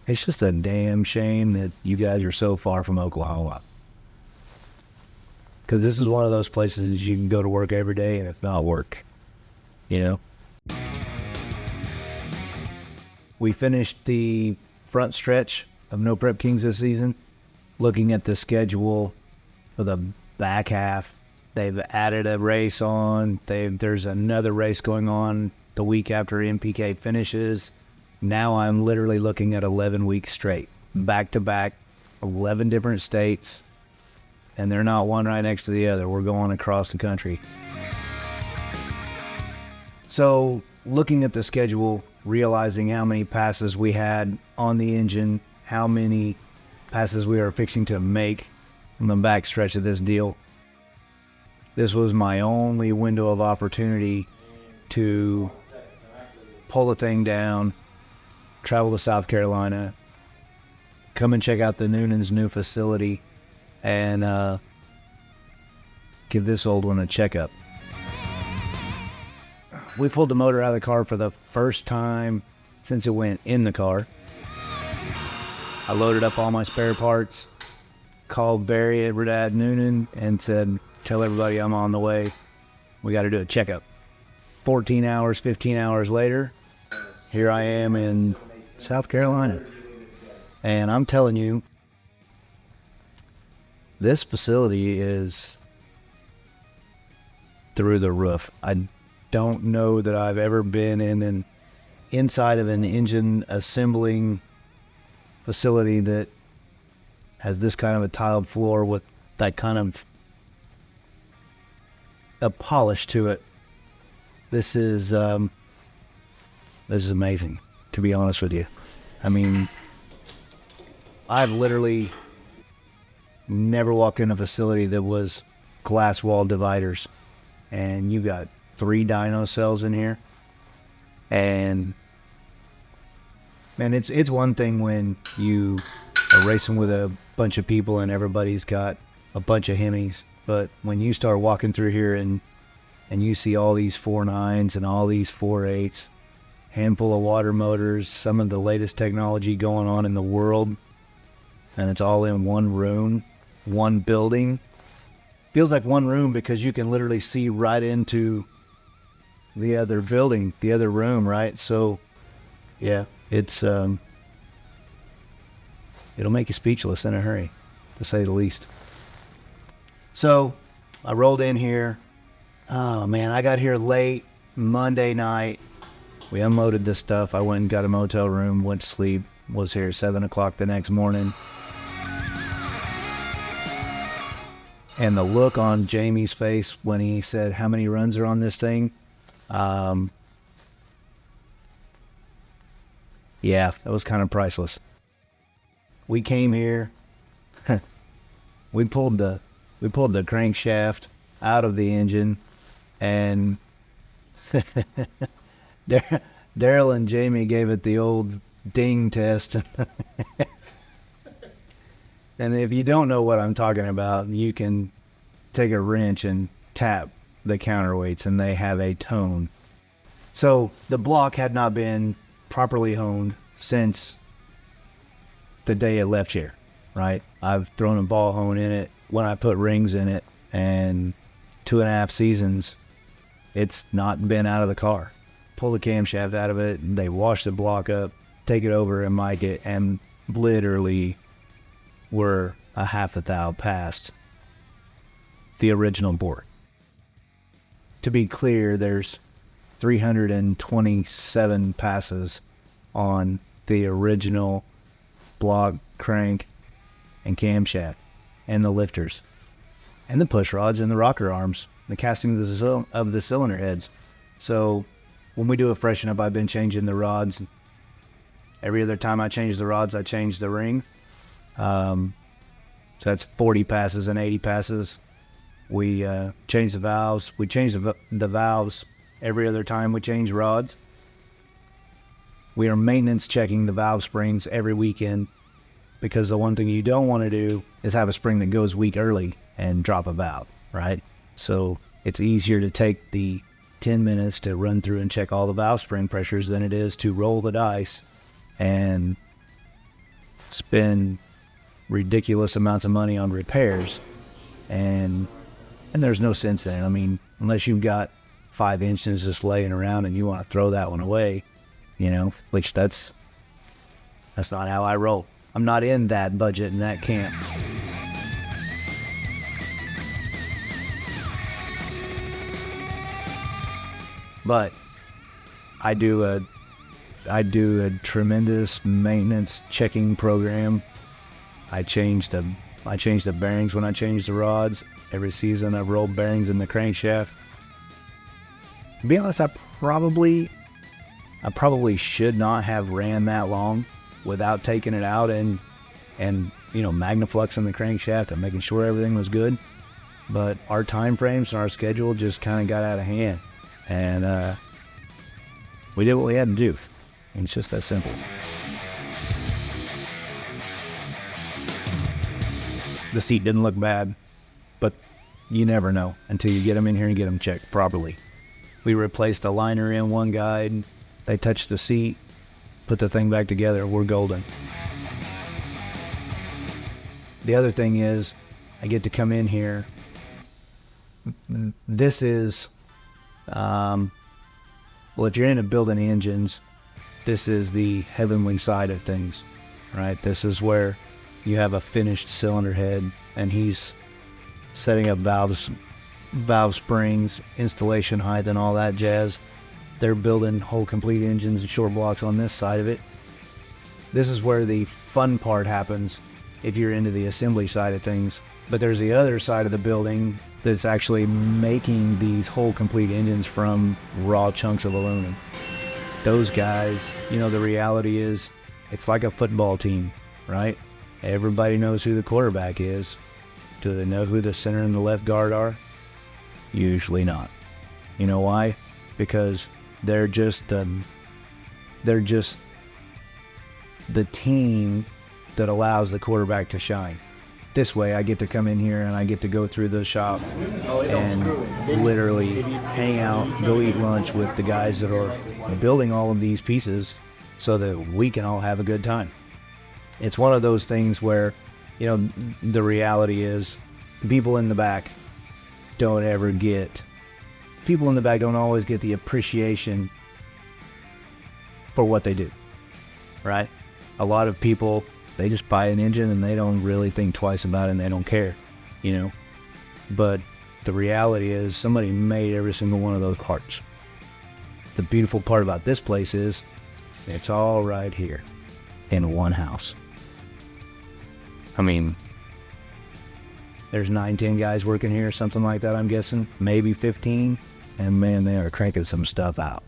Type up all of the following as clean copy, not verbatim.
It's just a damn shame that you guys are so far from Oklahoma. Because this is one of those places you can go to work every day and it's not work, you know? We finished the front stretch of No Prep Kings this season. Looking at the schedule for the back half, they've added a race on. There's another race going on the week after MPK finishes. Now I'm literally looking at 11 weeks straight, back to back, 11 different states, and they're not one right next to the other. We're going across the country. So looking at the schedule, realizing how many passes we had on the engine, how many passes we are fixing to make from the back stretch of this deal, this was my only window of opportunity to pull the thing down, travel to South Carolina, come and check out the Noonan's new facility, and give this old one a checkup. We pulled the motor out of the car for the first time since it went in the car. I loaded up all my spare parts, called Barry at Noonan, and said, tell everybody I'm on the way. We got to do a checkup. 14 hours, 15 hours later, here I am in South Carolina. And I'm telling you, this facility is through the roof. I don't know that I've ever been inside of an engine assembling facility that has this kind of a tiled floor with that kind of a polish to it. This is amazing, to be honest with you. I mean, I've literally never walked in a facility that was glass wall dividers, and you got 3 dyno cells in here. And man, it's one thing when you are racing with a bunch of people and everybody's got a bunch of Hemis, but when you start walking through here and you see all these 4.9s and all these 4.8s, handful of water motors, some of the latest technology going on in the world, and it's all in one room, one building. Feels like one room because you can literally see right into the other building, the other room, right? So yeah, it's it'll make you speechless in a hurry, to say the least. So I rolled in here. Oh man, I got here late Monday night. We unloaded this stuff. I went and got a motel room, went to sleep, was here at 7 o'clock the next morning. And the look on Jamie's face when he said, how many runs are on this thing? Yeah, that was kind of priceless. We came here, we pulled the crankshaft out of the engine, and Daryl and Jamie gave it the old ding test. And if you don't know what I'm talking about, you can take a wrench and tap the counterweights and they have a tone. So the block had not been properly honed since the day it left here, right? I've thrown a ball hone in it when I put rings in it, and 2.5 seasons, it's not been out of the car. Pull the camshaft out of it, and they wash the block up, take it over and mic it, and literally we're a half a thou past the original board. To be clear, there's 327 passes on the original block, crank, and camshaft, and the lifters, and the push rods, and the rocker arms, the casting of the cylinder heads. So when we do a freshen up, I've been changing the rods. Every other time I change the rods, I change the ring. So that's 40 passes and 80 passes. We change the valves. We change the valves every other time we change rods. We are maintenance checking the valve springs every weekend, because the one thing you don't want to do is have a spring that goes weak early and drop a valve, right? So it's easier to take the 10 minutes to run through and check all the valve spring pressures than it is to roll the dice and spend ridiculous amounts of money on repairs, and there's no sense in it. I mean, unless you've got 5 engines just laying around and you want to throw that one away, which that's not how I roll. I'm not in that budget in that camp. But I do a tremendous maintenance checking program. I change the bearings when I change the rods. Every season I've rolled bearings in the crankshaft. To be honest, I probably should not have ran that long without taking it out and magnafluxing the crankshaft and making sure everything was good. But our time frames and our schedule just kind of got out of hand, and we did what we had to do. And it's just that simple. The seat didn't look bad, but you never know until you get them in here and get them checked properly. We replaced a liner in one guide. They touched the seat, put the thing back together. We're golden. The other thing is, I get to come in here. This is, well, if you're into building engines, this is the heavenly side of things, right? This is where you have a finished cylinder head, and he's setting up valve springs, installation height, and all that jazz. They're building whole complete engines and short blocks on this side of it. This is where the fun part happens if you're into the assembly side of things. But there's the other side of the building that's actually making these whole complete engines from raw chunks of aluminum. Those guys, the reality is, it's like a football team, right? Everybody knows who the quarterback is. Do they know who the center and the left guard are? Usually not. You know why? Because they're just the team that allows the quarterback to shine. This way I get to come in here and I get to go through the shop and literally hang out, go eat lunch with the guys that are building all of these pieces so that we can all have a good time. It's one of those things where, the reality is people in the back don't always get the appreciation for what they do, right? A lot of people, they just buy an engine and they don't really think twice about it and they don't care, But the reality is somebody made every single one of those parts. The beautiful part about this place is it's all right here in one house. I mean, there's 9-10 guys working here, something like that, I'm guessing, maybe 15, and man, they are cranking some stuff out.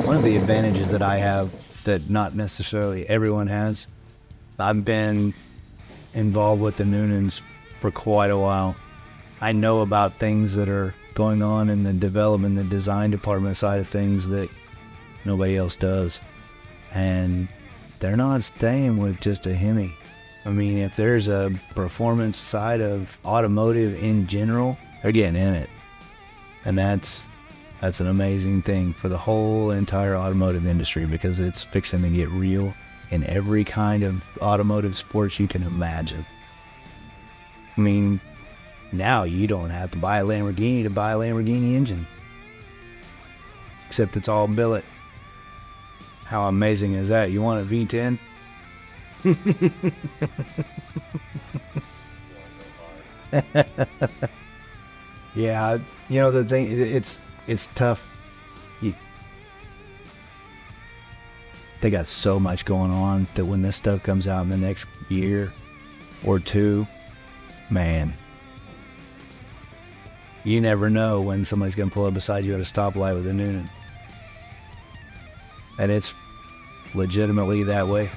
One of the advantages that I have is that not necessarily everyone has. I've been involved with the Noonans for quite a while. I know about things that are going on in the development, the design department side of things that nobody else does. And they're not staying with just a Hemi. I mean, if there's a performance side of automotive in general, they're getting in it. And that's an amazing thing for the whole entire automotive industry, because it's fixing to get real in every kind of automotive sports you can imagine. I mean, now you don't have to buy a Lamborghini to buy a Lamborghini engine. Except it's all billet. How amazing is that? You want a V10? Yeah, the thing, it's tough. They got so much going on that when this stuff comes out in the next year or two, man, you never know when somebody's going to pull up beside you at a stoplight with a Noonan. And it's legitimately that way.